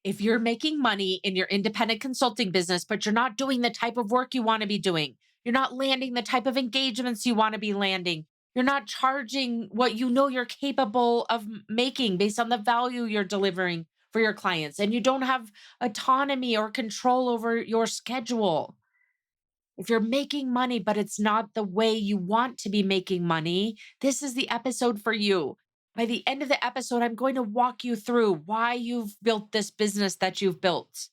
If you're making money in your independent consulting business, but you're not doing the type of work you want to be doing, you're not landing the type of engagements you want to be landing, you're not charging what you know you're capable of making based on the value you're delivering for your clients, and you don't have autonomy or control over your schedule. If you're making money, but it's not the way you want to be making money, this is the episode for you. By the end of the episode, I'm going to walk you through why you've built this business that you've built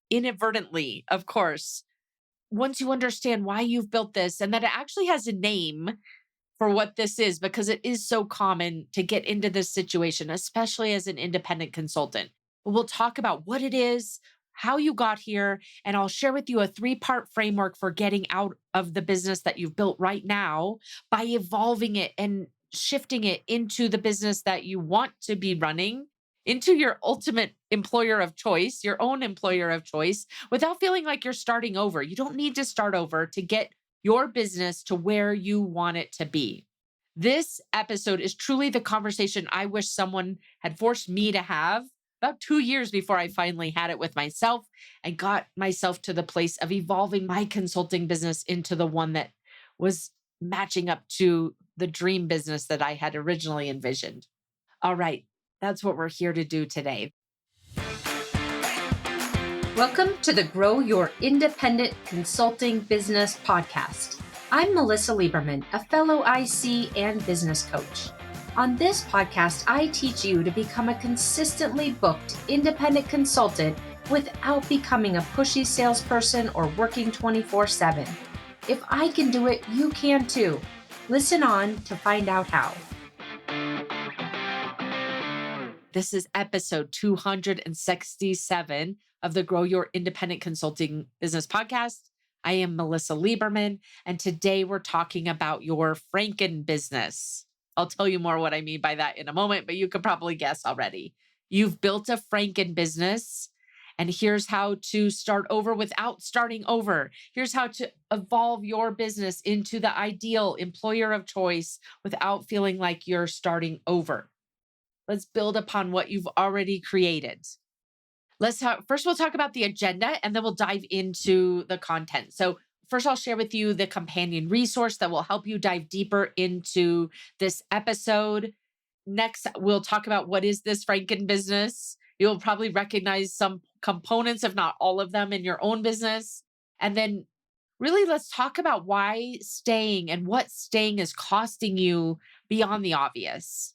inadvertently, of course. Once you understand why you've built this and that it actually has a name for what this is, because it is so common to get into this situation, especially as an independent consultant. But we'll talk about what it is, how you got here, and I'll share with you a 3-part framework for getting out of the business that you've built right now by evolving it and shifting it into the business that you want to be running, into your ultimate employer of choice, your own employer of choice, without feeling like you're starting over. You don't need to start over to get your business to where you want it to be. This episode is truly the conversation I wish someone had forced me to have about 2 years before I finally had it with myself and got myself to the place of evolving my consulting business into the one that was matching up to the dream business that I had originally envisioned. All right, that's what we're here to do today. Welcome to the Grow Your Independent Consulting Business podcast. I'm Melissa Lieberman, a fellow IC and business coach. On this podcast, I teach you to become a consistently booked independent consultant without becoming a pushy salesperson or working 24/7. If I can do it, you can too. Listen on to find out how. This is episode 267 of the Grow Your Independent Consulting Business podcast. I am Melissa Lieberman, and today we're talking about your Franken business. I'll tell you more what I mean by that in a moment, but you could probably guess already. You've built a Franken business, and here's how to start over without starting over. Here's how to evolve your business into the ideal employer of choice without feeling like you're starting over. Let's build upon what you've already created. First, we'll talk about the agenda, and then we'll dive into the content. So first, I'll share with you the companion resource that will help you dive deeper into this episode. Next, we'll talk about what is this Franken business. You'll probably recognize some components, if not all of them, in your own business. And then really, let's talk about why staying and what staying is costing you beyond the obvious.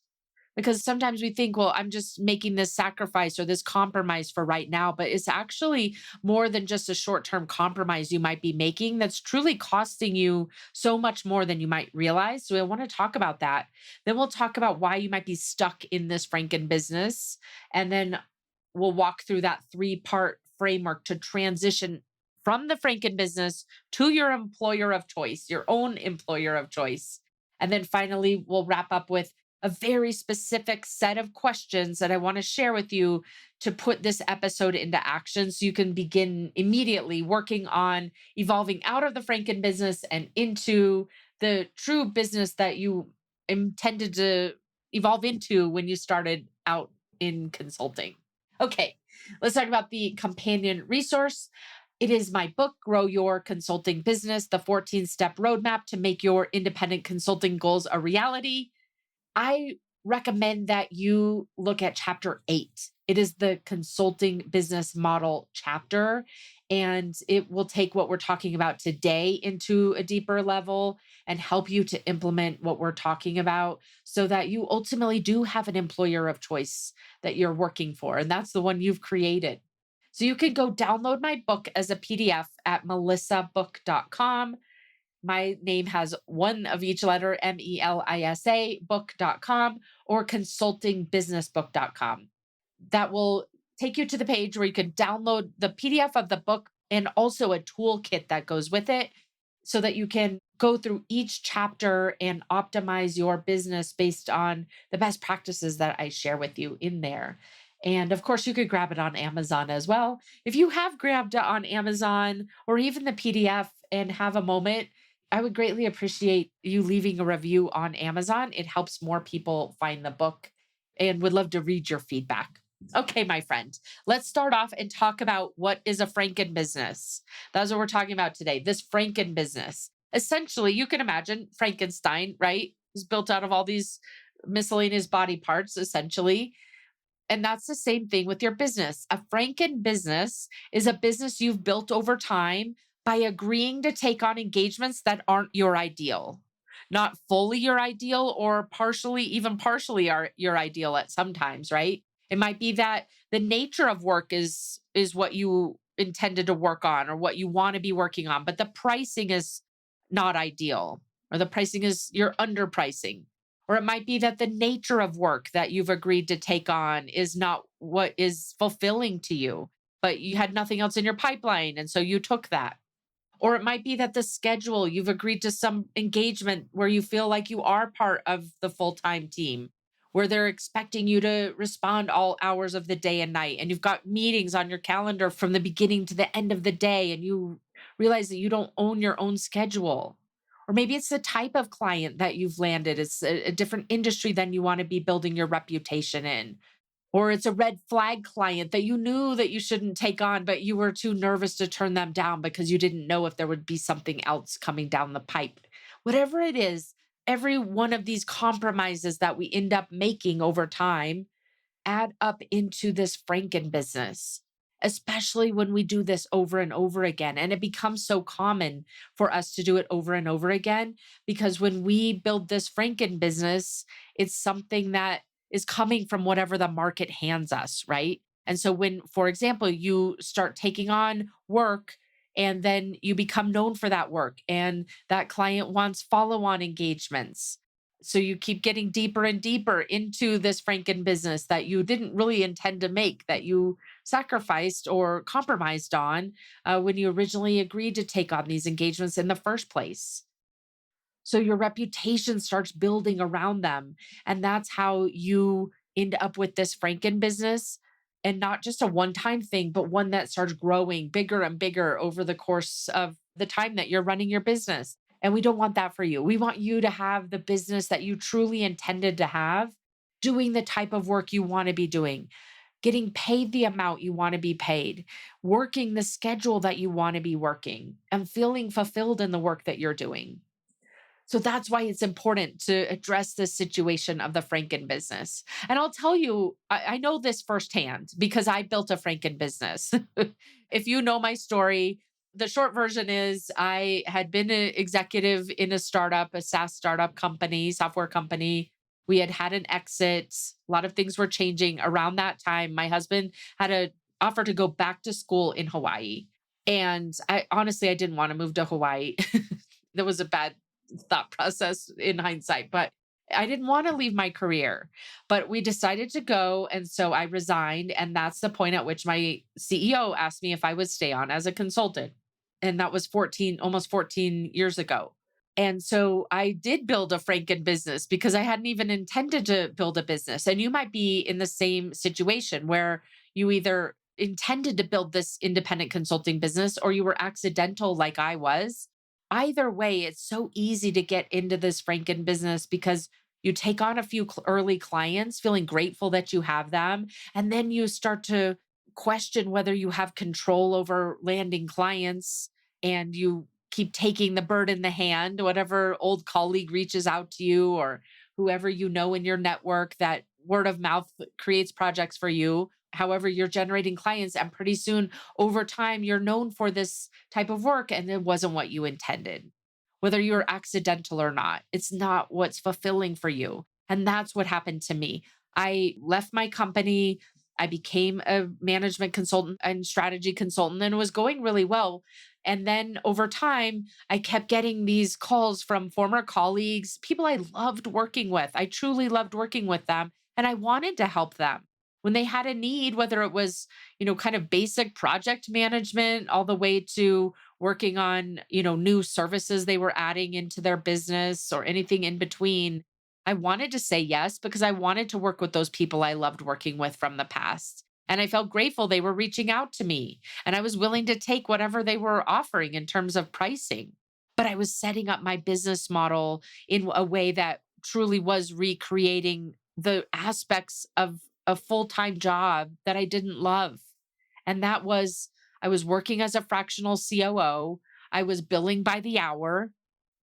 Because sometimes we think, well, I'm just making this sacrifice or this compromise for right now, but it's actually more than just a short-term compromise you might be making that's truly costing you so much more than you might realize. So I want to talk about that. Then we'll talk about why you might be stuck in this Franken business. And then we'll walk through that 3-part framework to transition from the Franken business to your employer of choice, your own employer of choice. And then finally, we'll wrap up with a very specific set of questions that I want to share with you to put this episode into action so you can begin immediately working on evolving out of the Franken business and into the true business that you intended to evolve into when you started out in consulting. Okay, let's talk about the companion resource. It is my book, Grow Your Consulting Business, the 14-step roadmap to make your independent consulting goals a reality. I recommend that you look at chapter 8. It is the consulting business model chapter, and it will take what we're talking about today into a deeper level and help you to implement what we're talking about so that you ultimately do have an employer of choice that you're working for. And that's the one you've created. So you can go download my book as a PDF at melissabook.com. My name has one of each letter, MELISA, book.com, or consultingbusinessbook.com. That will take you to the page where you can download the PDF of the book and also a toolkit that goes with it so that you can go through each chapter and optimize your business based on the best practices that I share with you in there. And of course, you could grab it on Amazon as well. If you have grabbed it on Amazon or even the PDF and have a moment, I would greatly appreciate you leaving a review on Amazon. It helps more people find the book and would love to read your feedback. Okay, my friend, let's start off and talk about what is a Franken business. That's what we're talking about today. This Franken business. Essentially, you can imagine Frankenstein, right? Is built out of all these miscellaneous body parts, essentially. And that's the same thing with your business. A Franken business is a business you've built over time by agreeing to take on engagements that aren't your ideal, not fully your ideal, or partially, even partially your ideal at sometimes, right? It might be that the nature of work is what you intended to work on or what you want to be working on, but the pricing is not ideal, or the pricing is you're underpricing, or it might be that the nature of work that you've agreed to take on is not what is fulfilling to you, but you had nothing else in your pipeline. And so you took that. Or it might be that the schedule, you've agreed to some engagement where you feel like you are part of the full time team, where they're expecting you to respond all hours of the day and night. And you've got meetings on your calendar from the beginning to the end of the day. And you realize that you don't own your own schedule. Or maybe it's the type of client that you've landed. It's a different industry than you want to be building your reputation in, or it's a red flag client that you knew that you shouldn't take on, but you were too nervous to turn them down because you didn't know if there would be something else coming down the pipe. Whatever it is, every one of these compromises that we end up making over time add up into this Franken business, especially when we do this over and over again. And it becomes so common for us to do it over and over again because when we build this Franken business, it's something that is coming from whatever the market hands us, right? And so when, for example, you start taking on work and then you become known for that work and that client wants follow on engagements, so you keep getting deeper and deeper into this Franken business that you didn't really intend to make, that you sacrificed or compromised on when you originally agreed to take on these engagements in the first place. So your reputation starts building around them. And that's how you end up with this Franken business. And not just a one time thing, but one that starts growing bigger and bigger over the course of the time that you're running your business. And we don't want that for you. We want you to have the business that you truly intended to have, doing the type of work you want to be doing, getting paid the amount you want to be paid, working the schedule that you want to be working, and feeling fulfilled in the work that you're doing. So that's why it's important to address this situation of the Franken business. And I'll tell you, I know this firsthand because I built a Franken business. If you know my story, the short version is I had been an executive in a startup, a SaaS startup company, software company. We had had an exit. A lot of things were changing around that time. My husband had an offer to go back to school in Hawaii. And I honestly, I didn't want to move to Hawaii. That was a bad thought process in hindsight, but I didn't want to leave my career. But we decided to go. And so I resigned. And that's the point at which my CEO asked me if I would stay on as a consultant. And that was 14, almost 14 years ago. And so I did build a Franken business because I hadn't even intended to build a business. And you might be in the same situation where you either intended to build this independent consulting business or you were accidental, like I was. Either way, it's so easy to get into this Franken business because you take on a few early clients, feeling grateful that you have them. And then you start to question whether you have control over landing clients, and you keep taking the bird in the hand, whatever old colleague reaches out to you or whoever you know in your network that word of mouth creates projects for you. However, you're generating clients, and pretty soon over time, you're known for this type of work, and it wasn't what you intended. Whether you're accidental or not, it's not what's fulfilling for you. And that's what happened to me. I left my company. I became a management consultant and strategy consultant, and it was going really well. And then over time, I kept getting these calls from former colleagues, people I loved working with. I truly loved working with them, and I wanted to help them when they had a need, whether it was, kind of basic project management all the way to working on, new services they were adding into their business or anything in between. I wanted to say yes because I wanted to work with those people I loved working with from the past. And I felt grateful they were reaching out to me, and I was willing to take whatever they were offering in terms of pricing. But I was setting up my business model in a way that truly was recreating the aspects of a full-time job that I didn't love. And that was, I was working as a fractional COO. I was billing by the hour.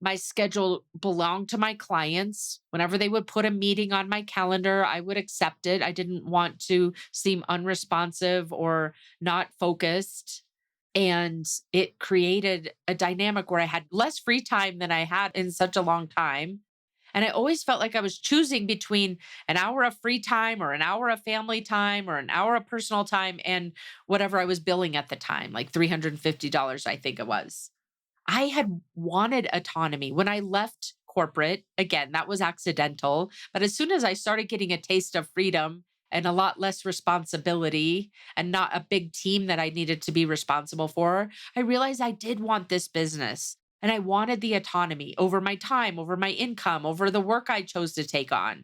My schedule belonged to my clients. Whenever they would put a meeting on my calendar, I would accept it. I didn't want to seem unresponsive or not focused. And it created a dynamic where I had less free time than I had in such a long time. And I always felt like I was choosing between an hour of free time or an hour of family time or an hour of personal time and whatever I was billing at the time, like $350, I think it was. I had wanted autonomy. When I left corporate, again, that was accidental. But as soon as I started getting a taste of freedom and a lot less responsibility and not a big team that I needed to be responsible for, I realized I did want this business. And I wanted the autonomy over my time, over my income, over the work I chose to take on.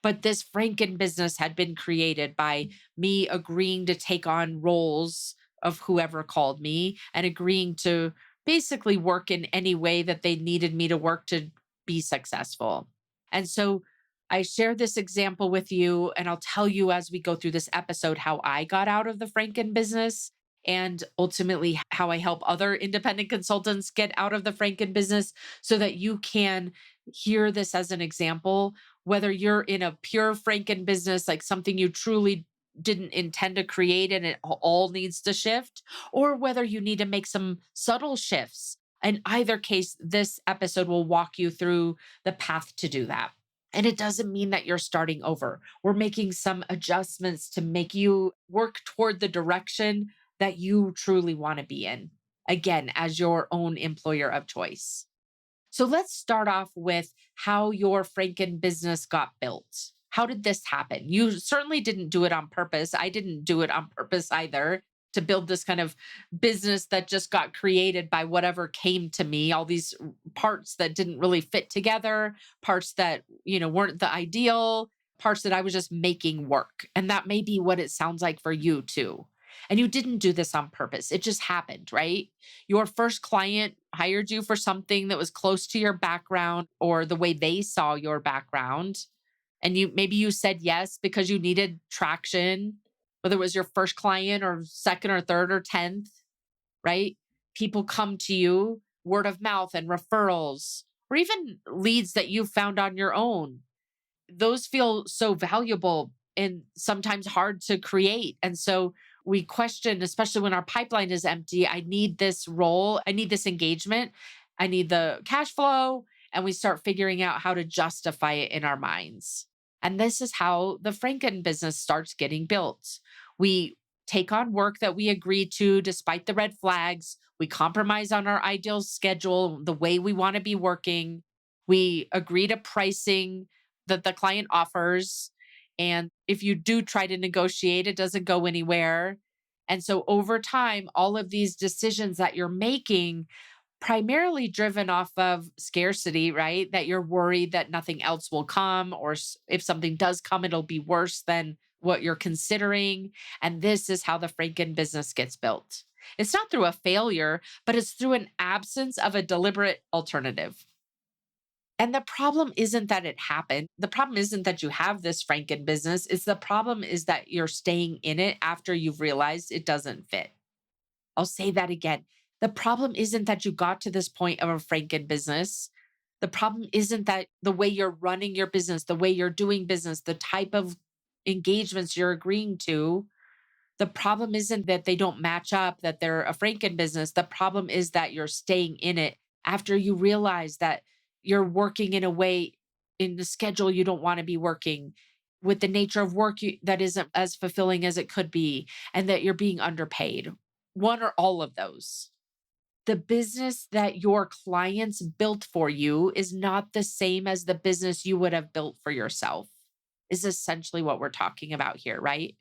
But this Franken business had been created by me agreeing to take on roles of whoever called me and agreeing to basically work in any way that they needed me to work to be successful. And so I share this example with you, and I'll tell you as we go through this episode how I got out of the Franken business and ultimately how I help other independent consultants get out of the Franken business so that you can hear this as an example whether you're in a pure Franken business, like something you truly didn't intend to create and it all needs to shift, or whether you need to make some subtle shifts. In either case, this episode will walk you through the path to do that. And it doesn't mean that you're starting over. We're making some adjustments to make you work toward the direction that you truly want to be in, again, as your own employer of choice. So let's start off with how your Franken business got built. How did this happen? You certainly didn't do it on purpose. I didn't do it on purpose either to build this kind of business that just got created by whatever came to me, all these parts that didn't really fit together, parts that, weren't the ideal, parts that I was just making work. And that may be what it sounds like for you too. And you didn't do this on purpose. It just happened, right? Your first client hired you for something that was close to your background or the way they saw your background. And maybe you said yes because you needed traction, whether it was your first client or second or third or 10th, right? People come to you, word of mouth and referrals, or even leads that you found on your own. Those feel so valuable and sometimes hard to create. And so we question, especially when our pipeline is empty, I need this role, I need this engagement, I need the cash flow. And we start figuring out how to justify it in our minds. And this is how the Franken business starts getting built. We take on work that we agree to despite the red flags. We compromise on our ideal schedule, the way we want to be working. We agree to pricing that the client offers. And if you do try to negotiate, it doesn't go anywhere. And so over time, all of these decisions that you're making, primarily driven off of scarcity, right? That you're worried that nothing else will come, or if something does come, it'll be worse than what you're considering. And this is how the Franken business gets built. It's not through a failure, but it's through an absence of a deliberate alternative. And the problem isn't that it happened. The problem isn't that you have this Franken business. It's the problem is that you're staying in it after you've realized it doesn't fit. I'll say that again. The problem isn't that you got to this point of a Franken business. The problem isn't that the way you're running your business, the way you're doing business, the type of engagements you're agreeing to. The problem isn't that they don't match up, that they're a Franken business. The problem is that you're staying in it after you realize that you're working in a way in the schedule you don't want to be working with the nature of work that isn't as fulfilling as it could be, and that you're being underpaid. One or all of those. The business that your clients built for you is not the same as the business you would have built for yourself, is essentially what we're talking about here, right?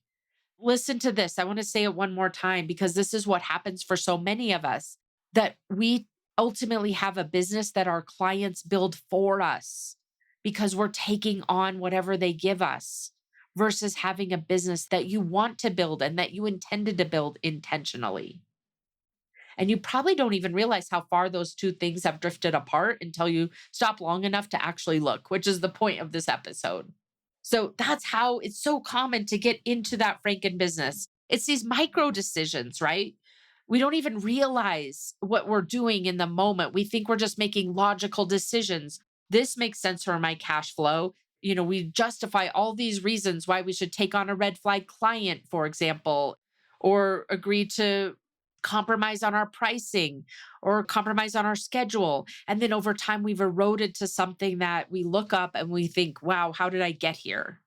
Listen to this. I want to say it one more time because this is what happens for so many of us, that we ultimately have a business that our clients build for us because we're taking on whatever they give us, versus having a business that you want to build and that you intended to build intentionally. And you probably don't even realize how far those two things have drifted apart until you stop long enough to actually look, which is the point of this episode. So that's how it's so common to get into that Franken business. It's these micro decisions, right? We don't even realize what we're doing in the moment. We think we're just making logical decisions. This makes sense for my cash flow. We justify all these reasons why we should take on a red flag client, for example, or agree to compromise on our pricing or compromise on our schedule. And then over time, we've eroded to something that we look up and we think, wow, how did I get here?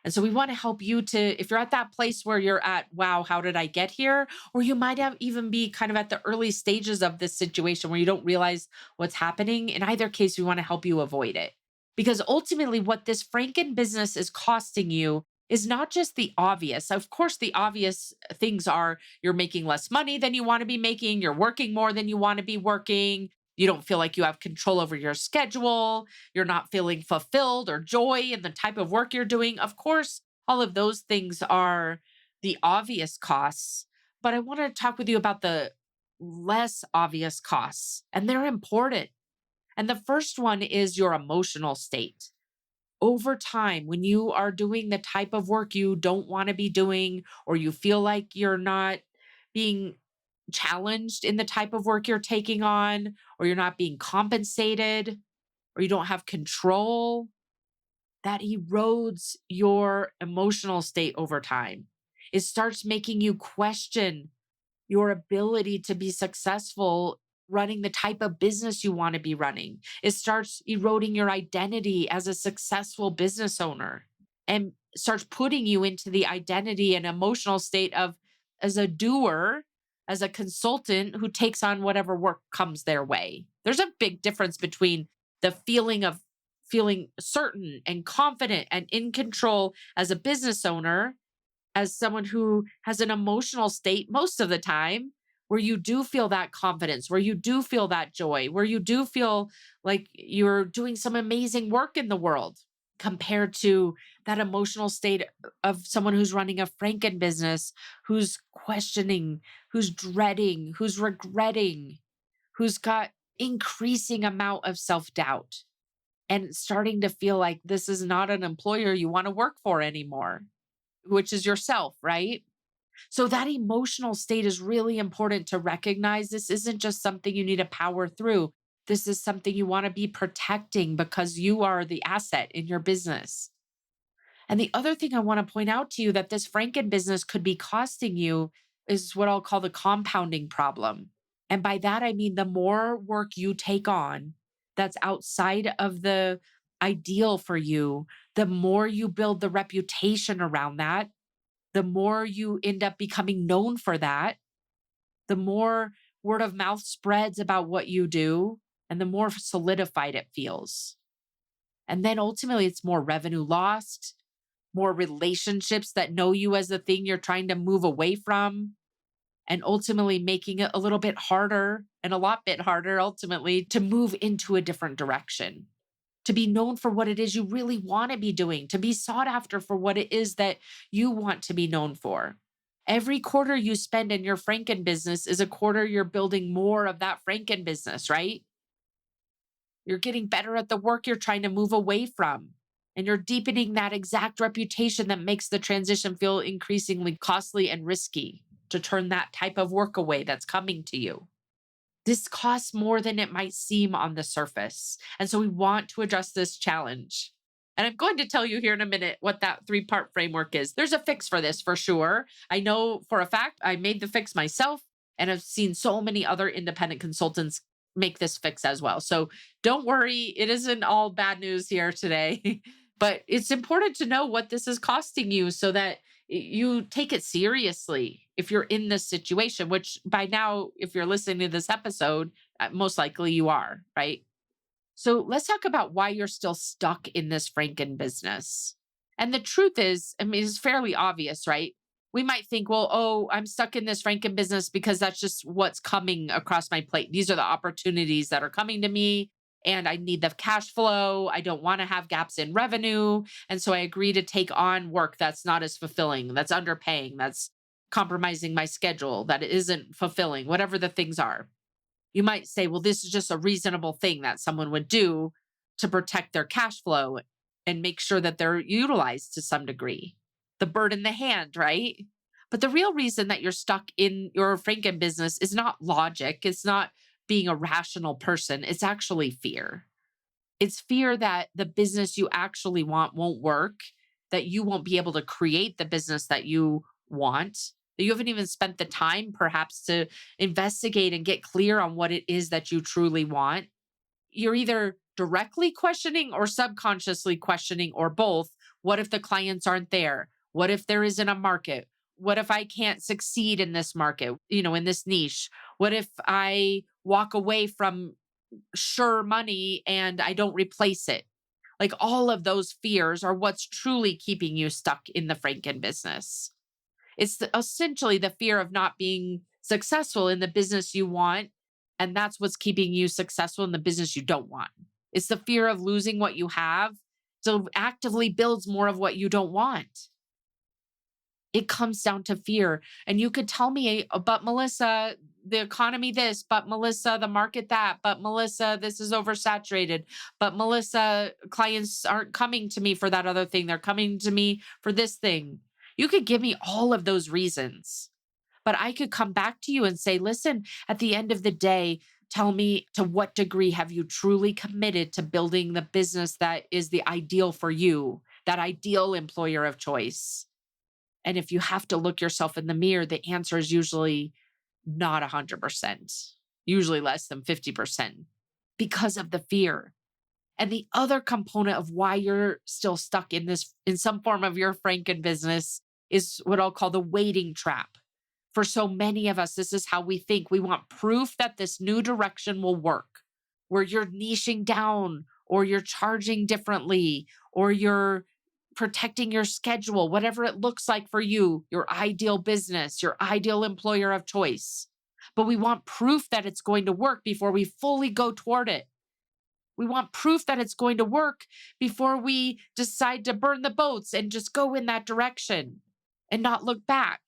And so we want to help you to, if you're at that place where you're at, wow, how did I get here? Or you might have even be kind of at the early stages of this situation where you don't realize what's happening. In either case, we want to help you avoid it. Because ultimately, what this Franken business is costing you is not just the obvious. Of course, the obvious things are you're making less money than you want to be making, you're working more than you want to be working, you don't feel like you have control over your schedule, you're not feeling fulfilled or joy in the type of work you're doing. Of course, all of those things are the obvious costs. But I want to talk with you about the less obvious costs, and they're important. And the first one is your emotional state. Over time, when you are doing the type of work you don't want to be doing, or you feel like you're not being challenged in the type of work you're taking on, or you're not being compensated, or you don't have control, that erodes your emotional state over time. It starts making you question your ability to be successful running the type of business you want to be running. It starts eroding your identity as a successful business owner and starts putting you into the identity and emotional state of as a doer, as a consultant who takes on whatever work comes their way. There's a big difference between the feeling of feeling certain and confident and in control as a business owner, as someone who has an emotional state most of the time, where you do feel that confidence, where you do feel that joy, where you do feel like you're doing some amazing work in the world, compared to that emotional state of someone who's running a Franken business, who's questioning, who's dreading, who's regretting, who's got increasing amount of self-doubt and starting to feel like this is not an employer you want to work for anymore, which is yourself, right? So that emotional state is really important to recognize. This isn't just something you need to power through. This is something you want to be protecting because you are the asset in your business. And the other thing I want to point out to you that this Franken business could be costing you is what I'll call the compounding problem. And by that, I mean the more work you take on that's outside of the ideal for you, the more you build the reputation around that, the more you end up becoming known for that, the more word of mouth spreads about what you do, and the more solidified it feels. And then ultimately, it's more revenue lost, more relationships that know you as the thing you're trying to move away from, and ultimately making it a little bit harder and a lot bit harder ultimately to move into a different direction, to be known for what it is you really want to be doing, to be sought after for what it is that you want to be known for. Every quarter you spend in your Franken business is a quarter you're building more of that Franken business, right? You're getting better at the work you're trying to move away from. And you're deepening that exact reputation that makes the transition feel increasingly costly and risky to turn that type of work away that's coming to you. This costs more than it might seem on the surface. And so we want to address this challenge. And I'm going to tell you here in a minute what that 3-part framework is. There's a fix for this for sure. I know for a fact I made the fix myself, and I've seen so many other independent consultants make this fix as well. So don't worry, it isn't all bad news here today. But it's important to know what this is costing you so that you take it seriously if you're in this situation, which by now, if you're listening to this episode, most likely you are, right? So let's talk about why you're still stuck in this Franken business. And the truth is, I mean, it's fairly obvious, right? We might think, well, oh, I'm stuck in this Franken business because that's just what's coming across my plate. These are the opportunities that are coming to me, and I need the cash flow. I don't want to have gaps in revenue. And so I agree to take on work that's not as fulfilling, that's underpaying, that's compromising my schedule, that isn't fulfilling, whatever the things are. You might say, well, this is just a reasonable thing that someone would do to protect their cash flow. and make sure that they're utilized to some degree. The bird in the hand, right? But the real reason that you're stuck in your Franken business is not logic. It's not being a rational person. It's actually fear. It's fear that the business you actually want won't work, that you won't be able to create the business that you want, that you haven't even spent the time perhaps to investigate and get clear on what it is that you truly want. You're either directly questioning or subconsciously questioning or both. What if the clients aren't there? What if there isn't a market? What if I can't succeed in this market, in this niche? What if I walk away from sure money and I don't replace it? Like all of those fears are what's truly keeping you stuck in the Franken business. It's essentially the fear of not being successful in the business you want. And that's what's keeping you successful in the business you don't want. It's the fear of losing what you have. So actively builds more of what you don't want. It comes down to fear. And you could tell me, but Melissa, the economy this, but Melissa, the market that, but Melissa, this is oversaturated, but Melissa, clients aren't coming to me for that other thing. They're coming to me for this thing. You could give me all of those reasons, but I could come back to you and say, listen, at the end of the day, tell me, to what degree have you truly committed to building the business that is the ideal for you, that ideal employer of choice? And if you have to look yourself in the mirror, the answer is usually not 100%, usually less than 50% because of the fear. And the other component of why you're still stuck in this, in some form of your Franken business, is what I'll call the waiting trap. For so many of us, this is how we think. We want proof that this new direction will work, where you're niching down or you're charging differently or you're protecting your schedule, whatever it looks like for you, your ideal business, your ideal employer of choice. But we want proof that it's going to work before we fully go toward it. We want proof that it's going to work before we decide to burn the boats and just go in that direction and not look back.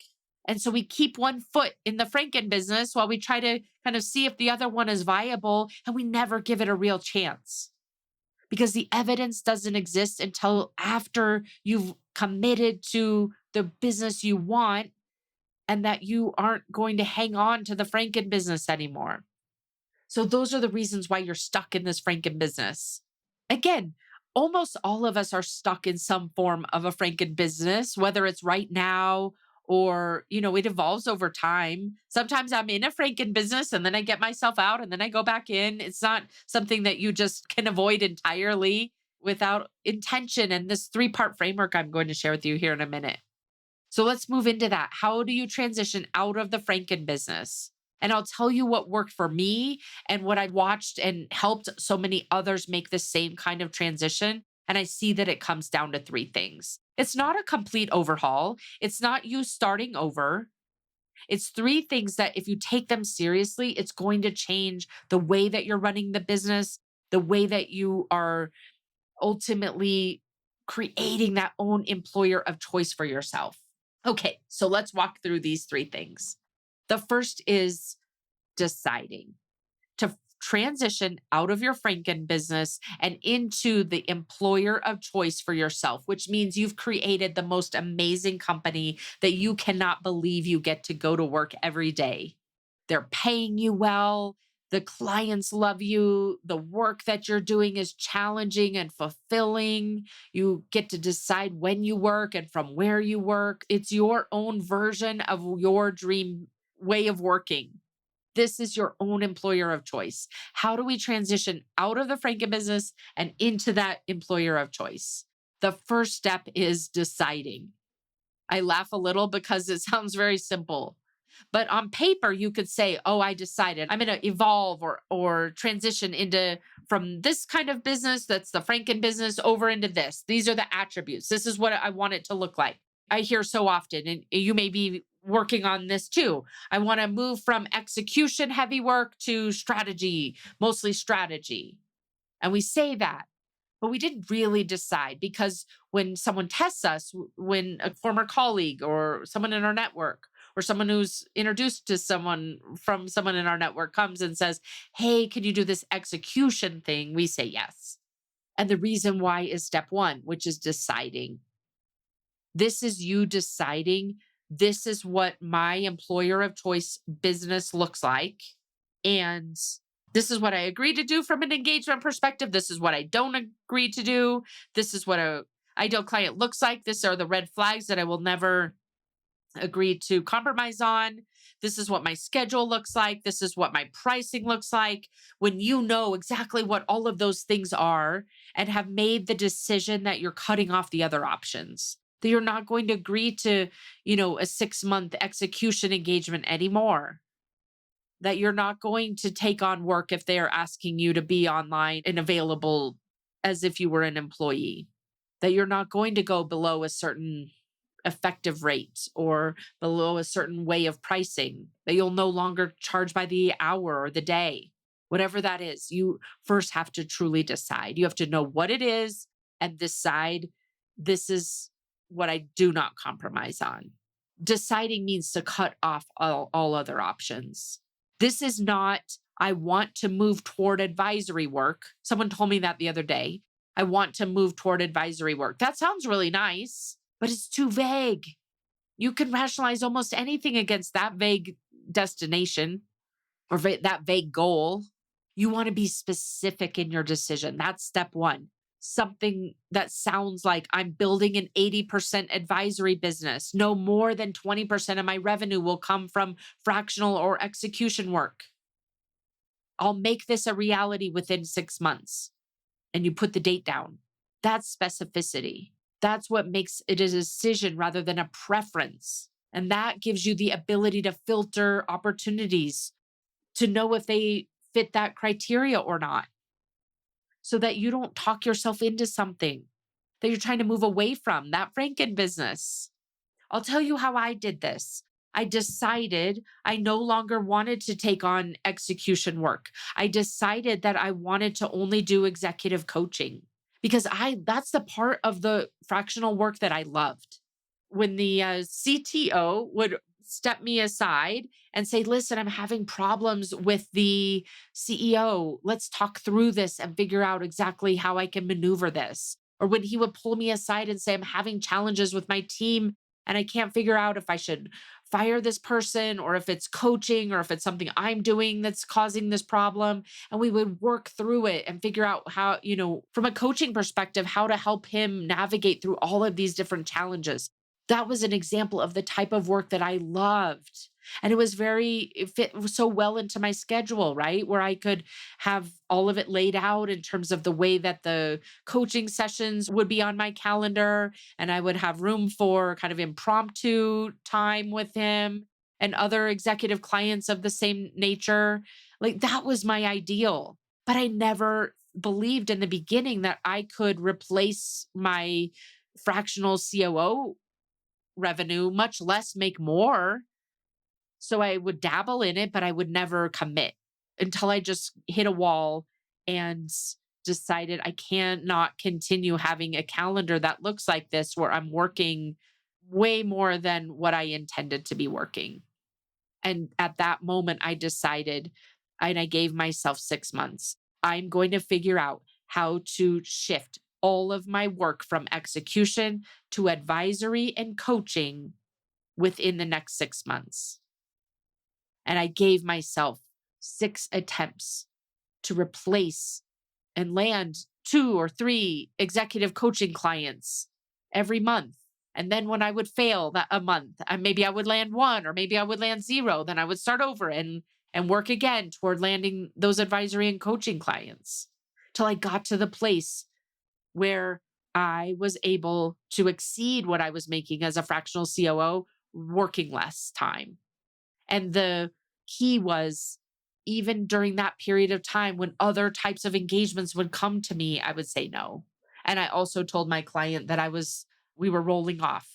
And so we keep one foot in the Franken business while we try to kind of see if the other one is viable, and we never give it a real chance because the evidence doesn't exist until after you've committed to the business you want and that you aren't going to hang on to the Franken business anymore. So those are the reasons why you're stuck in this Franken business. Again, almost all of us are stuck in some form of a Franken business, whether it's right now or, it evolves over time. Sometimes I'm in a Franken business and then I get myself out and then I go back in. It's not something that you just can avoid entirely without intention. And this 3-part framework I'm going to share with you here in a minute. So let's move into that. How do you transition out of the Franken business? And I'll tell you what worked for me and what I watched and helped so many others make the same kind of transition. And I see that it comes down to 3 things. It's not a complete overhaul. It's not you starting over. It's 3 things that if you take them seriously, it's going to change the way that you're running the business, the way that you are ultimately creating that own employer of choice for yourself. Okay, so let's walk through these 3 things. The first is deciding to transition out of your Franken business and into the employer of choice for yourself, which means you've created the most amazing company that you cannot believe you get to go to work every day. They're paying you well. The clients love you. The work that you're doing is challenging and fulfilling. You get to decide when you work and from where you work. It's your own version of your dream way of working. This is your own employer of choice. How do we transition out of the Franken business and into that employer of choice? The first step is deciding. I laugh a little because it sounds very simple. But on paper, you could say, oh, I decided I'm going to evolve or transition into from this kind of business, that's the Franken business, over into this. These are the attributes. This is what I want it to look like. I hear so often, and you may be working on this too. I want to move from execution heavy work to strategy, mostly strategy. And we say that, but we didn't really decide because when someone tests us, when a former colleague or someone in our network or someone who's introduced to someone from someone in our network comes and says, hey, can you do this execution thing? We say yes. And the reason why is step one, which is deciding. This is you deciding, this is what my employer of choice business looks like. And this is what I agree to do from an engagement perspective. This is what I don't agree to do. This is what a ideal client looks like. These are the red flags that I will never agree to compromise on. This is what my schedule looks like. This is what my pricing looks like. When you know exactly what all of those things are and have made the decision that you're cutting off the other options, that you're not going to agree to, a 6-month execution engagement anymore, that you're not going to take on work if they're asking you to be online and available as if you were an employee, that you're not going to go below a certain effective rate or below a certain way of pricing, that you'll no longer charge by the hour or the day, whatever that is. You first have to truly decide. You have to know what it is and decide, this is what I do not compromise on. Deciding means to cut off all other options. This is not, I want to move toward advisory work. Someone told me that the other day. I want to move toward advisory work. That sounds really nice, but it's too vague. You can rationalize almost anything against that vague destination or that vague goal. You want to be specific in your decision. That's step one. Something that sounds like I'm building an 80% advisory business. No more than 20% of my revenue will come from fractional or execution work. I'll make this a reality within 6 months. And you put the date down. That's specificity. That's what makes it a decision rather than a preference. And that gives you the ability to filter opportunities, to know if they fit that criteria or not, so that you don't talk yourself into something that you're trying to move away from, that Franken business. I'll tell you how I did this. I decided I no longer wanted to take on execution work. I decided that I wanted to only do executive coaching because that's the part of the fractional work that I loved. When the CTO would step me aside and say, listen, I'm having problems with the CEO. Let's talk through this and figure out exactly how I can maneuver this. Or when he would pull me aside and say, I'm having challenges with my team and I can't figure out if I should fire this person or if it's coaching or if it's something I'm doing that's causing this problem. And we would work through it and figure out how, from a coaching perspective, how to help him navigate through all of these different challenges. That was an example of the type of work that I loved. And it fit so well into my schedule, right? Where I could have all of it laid out in terms of the way that the coaching sessions would be on my calendar. And I would have room for kind of impromptu time with him and other executive clients of the same nature. Like that was my ideal. But I never believed in the beginning that I could replace my fractional COO revenue, much less make more. So I would dabble in it, but I would never commit until I just hit a wall and decided I cannot continue having a calendar that looks like this where I'm working way more than what I intended to be working. And at that moment, I decided, and I gave myself 6 months. I'm going to figure out how to shift all of my work from execution to advisory and coaching within the next 6 months. And I gave myself 6 attempts to replace and land 2 or 3 executive coaching clients every month. And then when I would fail that a month, maybe I would land 1 or maybe I would land 0. Then I would start over and work again toward landing those advisory and coaching clients till I got to the place where I was able to exceed what I was making as a fractional COO, working less time. And the key was, even during that period of time when other types of engagements would come to me, I would say no. And I also told my client that we were rolling off.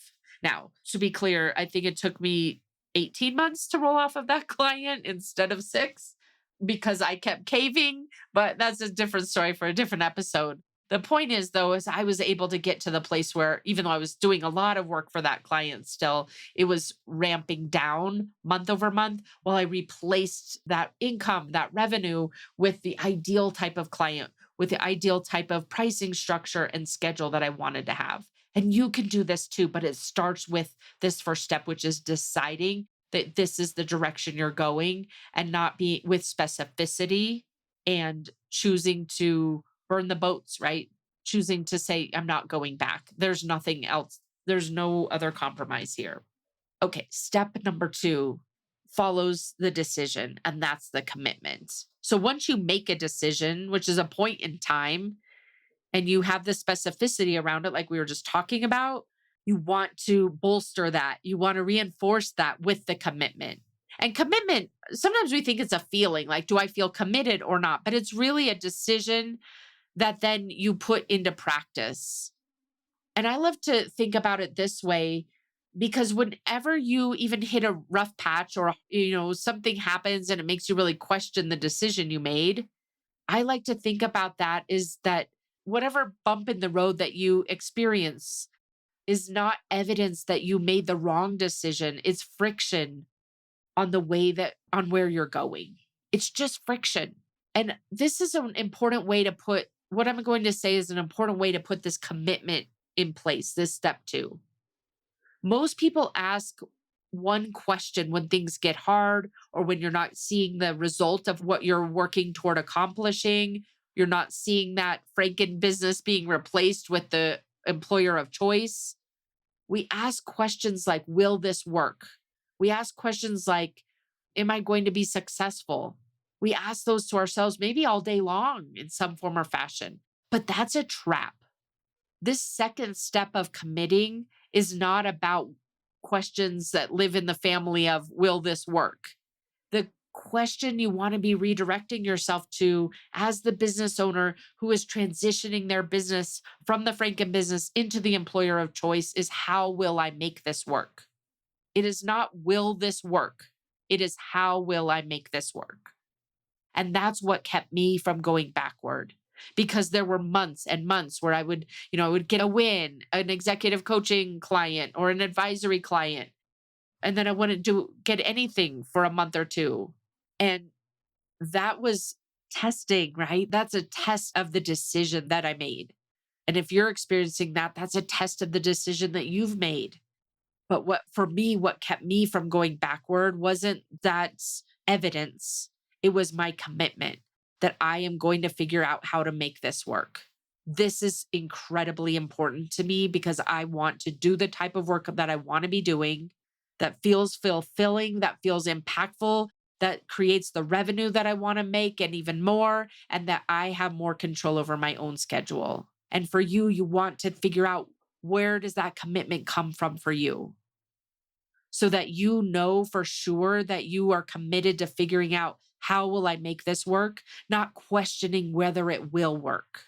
Now, to be clear, I think it took me 18 months to roll off of that client instead of 6 because I kept caving, but that's a different story for a different episode. The point is, though, is I was able to get to the place where even though I was doing a lot of work for that client still, it was ramping down month over month while I replaced that income, that revenue with the ideal type of client, with the ideal type of pricing structure and schedule that I wanted to have. And you can do this too, but it starts with this first step, which is deciding that this is the direction you're going and not be with specificity and choosing to burn the boats, right? Choosing to say, I'm not going back. There's nothing else. There's no other compromise here. Okay, step number 2 follows the decision, and that's the commitment. So once you make a decision, which is a point in time, and you have the specificity around it, like we were just talking about, you want to bolster that. You want to reinforce that with the commitment. And commitment, sometimes we think it's a feeling like, do I feel committed or not? But it's really a decision that then you put into practice. And I love to think about it this way because whenever you even hit a rough patch or something happens and it makes you really question the decision you made, I like to think about that is that whatever bump in the road that you experience is not evidence that you made the wrong decision. It's friction on the way that on where you're going. It's just friction. And this is an important way to put what I'm going to say is an important way to put this commitment in place, this step 2. Most people ask one question when things get hard or when you're not seeing the result of what you're working toward accomplishing. You're not seeing that Franken business being replaced with the employer of choice. We ask questions like, will this work? We ask questions like, am I going to be successful? We ask those to ourselves maybe all day long in some form or fashion, but that's a trap. This second step of committing is not about questions that live in the family of, will this work? The question you want to be redirecting yourself to as the business owner who is transitioning their business from the Franken business into the employer of choice is, how will I make this work? It is not, will this work? It is, how will I make this work? And that's what kept me from going backward, because there were months and months where I would get a win, an executive coaching client or an advisory client, and then I wouldn't get anything for a month or two. And that was testing, right? That's a test of the decision that I made. And if you're experiencing that, that's a test of the decision that you've made. But what kept me from going backward wasn't that evidence. It was my commitment that I am going to figure out how to make this work. This is incredibly important to me because I want to do the type of work that I want to be doing, that feels fulfilling, that feels impactful, that creates the revenue that I want to make and even more, and that I have more control over my own schedule. And for you, you want to figure out, where does that commitment come from for you? So that you know for sure that you are committed to figuring out, how will I make this work? Not questioning whether it will work.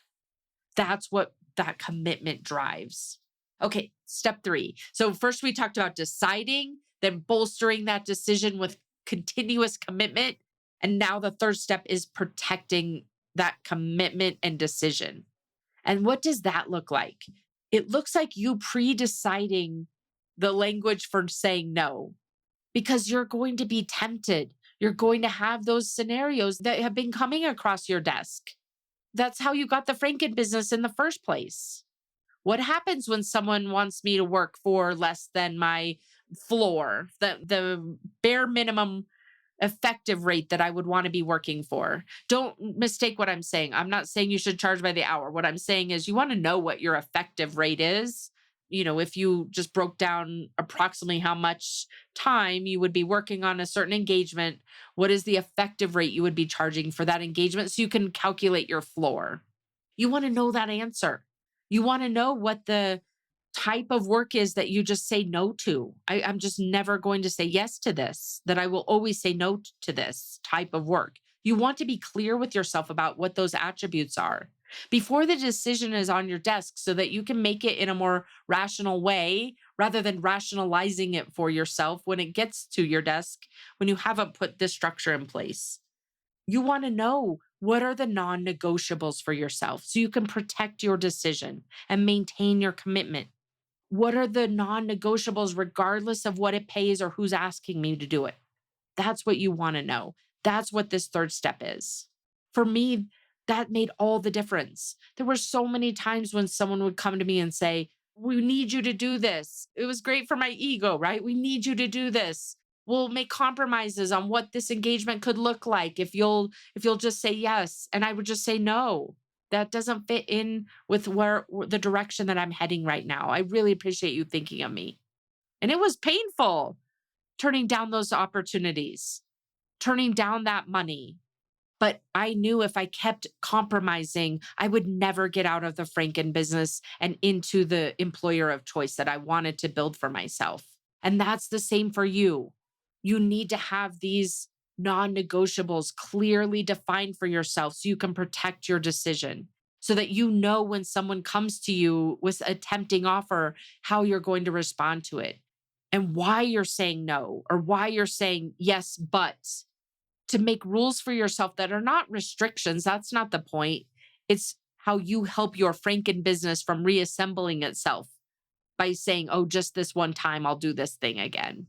That's what that commitment drives. Okay, step 3. So first we talked about deciding, then bolstering that decision with continuous commitment. And now the third step is protecting that commitment and decision. And what does that look like? It looks like you pre-deciding the language for saying no, because you're going to be tempted. You're going to have those scenarios that have been coming across your desk. That's how you got the Franken business in the first place. What happens when someone wants me to work for less than my floor, the bare minimum effective rate that I would want to be working for? Don't mistake what I'm saying. I'm not saying you should charge by the hour. What I'm saying is, you want to know what your effective rate is. If you just broke down approximately how much time you would be working on a certain engagement, what is the effective rate you would be charging for that engagement, so you can calculate your floor? You want to know that answer. You want to know what the type of work is that you just say no to. I'm just never going to say yes to this, that I will always say no to this type of work. You want to be clear with yourself about what those attributes are before the decision is on your desk, so that you can make it in a more rational way rather than rationalizing it for yourself when it gets to your desk, when you haven't put this structure in place. You want to know, what are the non-negotiables for yourself so you can protect your decision and maintain your commitment? What are the non-negotiables regardless of what it pays or who's asking me to do it? That's what you want to know. That's what this third step is. For me, That made all the difference. There were so many times when someone would come to me and say, "We need you to do this." It was great for my ego, right? "We need you to do this. We'll make compromises on what this engagement could look like if you'll just say yes." And I would just say, "No. That doesn't fit in with where the direction that I'm heading right now. I really appreciate you thinking of me." And it was painful turning down those opportunities, turning down that money. But I knew if I kept compromising, I would never get out of the Franken business and into the employer of choice that I wanted to build for myself. And that's the same for you. You need to have these non negotiables clearly defined for yourself so you can protect your decision, so that you know when someone comes to you with a tempting offer, how you're going to respond to it and why you're saying no or why you're saying yes, but to make rules for yourself that are not restrictions. That's not the point. It's how you help your Franken business from reassembling itself by saying, "Oh, just this one time, I'll do this thing again."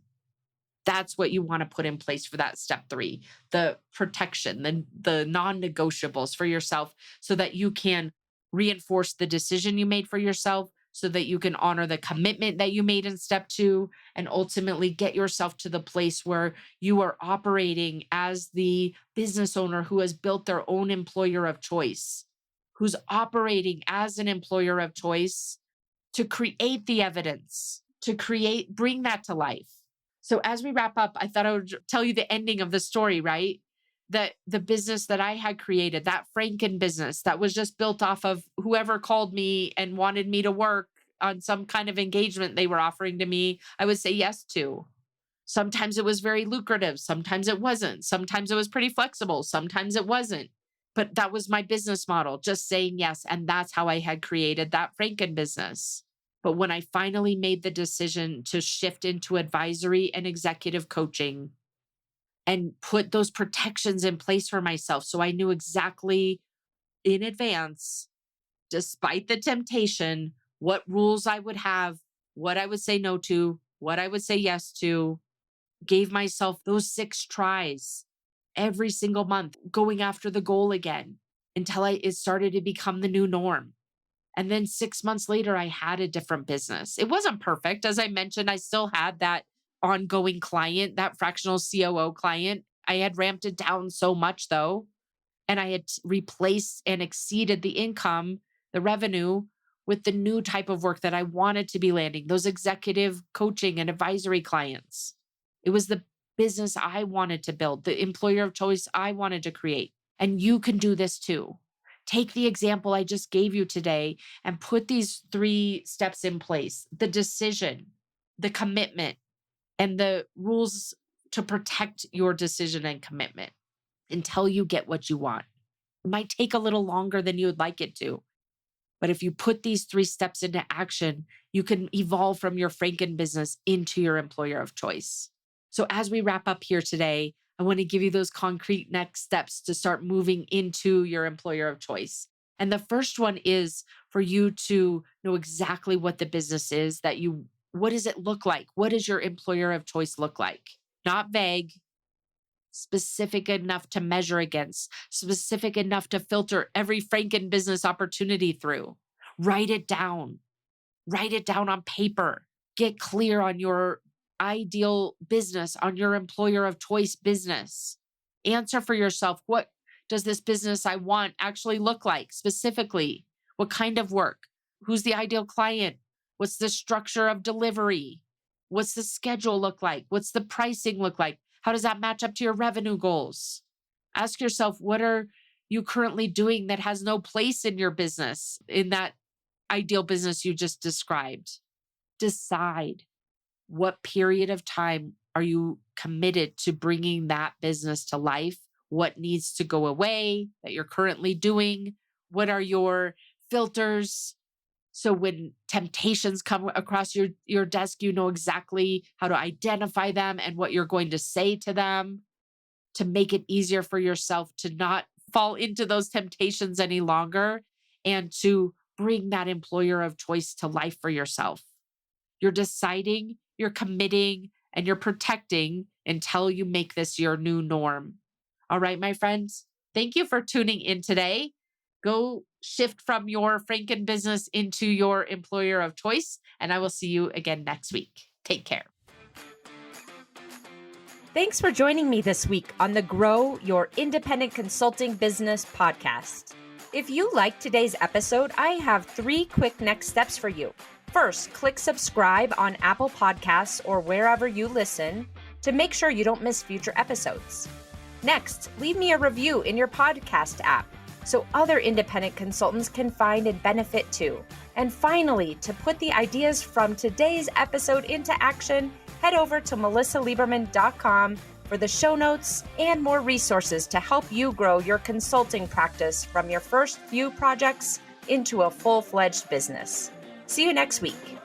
That's what you want to put in place for that step three, the protection, the non negotiables for yourself so that you can reinforce the decision you made for yourself, so that you can honor the commitment that you made in step two, and ultimately get yourself to the place where you are operating as the business owner who has built their own employer of choice, who's operating as an employer of choice to create the evidence, bring that to life. So as we wrap up, I thought I would tell you the ending of the story, right? That the business that I had created, that Franken business that was just built off of whoever called me and wanted me to work on some kind of engagement they were offering to me, I would say yes to. Sometimes it was very lucrative. Sometimes it wasn't. Sometimes it was pretty flexible. Sometimes it wasn't. But that was my business model, just saying yes. And that's how I had created that Franken business. But when I finally made the decision to shift into advisory and executive coaching and put those protections in place for myself, so I knew exactly in advance, despite the temptation, what rules I would have, what I would say no to, what I would say yes to, gave myself those 6 tries every single month, going after the goal again until it started to become the new norm. And then 6 months later, I had a different business. It wasn't perfect. As I mentioned, I still had that ongoing client, that fractional COO client. I had ramped it down so much though, and I had replaced and exceeded the income, the revenue with the new type of work that I wanted to be landing, those executive coaching and advisory clients. It was the business I wanted to build, the employer of choice I wanted to create. And you can do this too. Take the example I just gave you today and put these 3 steps in place: the decision, the commitment, and the rules to protect your decision and commitment until you get what you want. It might take a little longer than you would like it to, but if you put these 3 steps into action, you can evolve from your Franken business into your employer of choice. So as we wrap up here today, I want to give you those concrete next steps to start moving into your employer of choice. And the first one is for you to know exactly what the business is what does it look like? What does your employer of choice look like? Not vague, specific enough to measure against, specific enough to filter every Franken business opportunity through. Write it down. Write it down on paper. Get clear on your ideal business, on your employer of choice business. Answer for yourself, what does this business I want actually look like specifically? What kind of work? Who's the ideal client? What's the structure of delivery? What's the schedule look like? What's the pricing look like? How does that match up to your revenue goals? Ask yourself, what are you currently doing that has no place in your business, in that ideal business you just described? Decide, what period of time are you committed to bringing that business to life? What needs to go away that you're currently doing? What are your filters? So when temptations come across your desk, you know exactly how to identify them and what you're going to say to them to make it easier for yourself to not fall into those temptations any longer and to bring that employer of choice to life for yourself. You're deciding, you're committing, and you're protecting until you make this your new norm. All right, my friends, thank you for tuning in today. Go shift from your Franken business into your employer of choice. And I will see you again next week. Take care. Thanks for joining me this week on the Grow Your Independent Consulting Business podcast. If you liked today's episode, I have 3 quick next steps for you. First, click subscribe on Apple Podcasts or wherever you listen to make sure you don't miss future episodes. Next, leave me a review in your podcast app so other independent consultants can find and benefit too. And finally, to put the ideas from today's episode into action, head over to melissalieberman.com for the show notes and more resources to help you grow your consulting practice from your first few projects into a full-fledged business. See you next week.